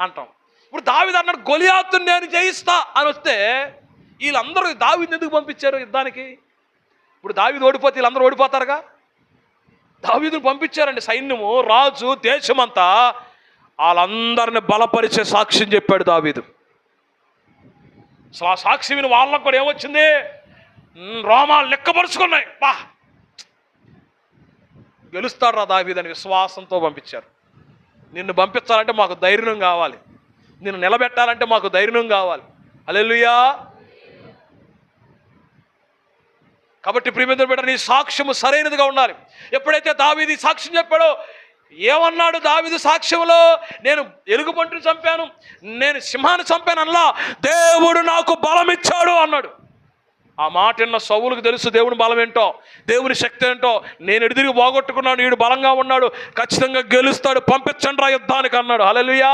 అంటాం. ఇప్పుడు దావీదు అన్నాడు గొలియాతుని నేను జయిస్తా అని వస్తే వీళ్ళందరూ దావీదుని ఎందుకు పంపించారు యుద్ధానికి? ఇప్పుడు దావీదు ఓడిపోతే వీళ్ళందరూ ఓడిపోతారుగా. దావీదుని పంపించారండి, సైన్యము, రాజు, దేశమంతా. వాళ్ళందరిని బలపరిచే సాక్ష్యం చెప్పాడు దావీదు. అసలు ఆ సాక్షి విని వాళ్ళకు కూడా ఏమొచ్చింది? రోమాలు లెక్కపరుచుకున్నాయి. గెలుస్తాడు రా దావీదు అని విశ్వాసంతో పంపించారు. నిన్ను పంపించాలంటే మాకు ధైర్యం కావాలి, నిన్ను నిలబెట్టాలంటే మాకు ధైర్యం కావాలి. హల్లెలూయా. కాబట్టి ప్రియమిత్రుడు బిడ్డ, నీ సాక్ష్యము సరైనదిగా ఉండాలి. ఎప్పుడైతే దావీదు సాక్ష్యం చెప్పాడో, ఏమన్నాడు దావీదు సాక్ష్యంలో? నేను ఎలుగుబంటిని చంపాను, నేను సింహాన్ని చంపాను అల్లా, దేవుడు నాకు బలం ఇచ్చాడు అన్నాడు. ఆ మాట విన్న సౌలుకు తెలుసు దేవుని బలం ఏంటో, దేవుని శక్తి ఏంటో. నేను ఎడిదిరిగి పోగొట్టుకున్నాడు, వీడు బలంగా ఉన్నాడు, ఖచ్చితంగా గెలుస్తాడు, పంపించండి రా యుద్ధానికి అన్నాడు. హల్లెలూయా.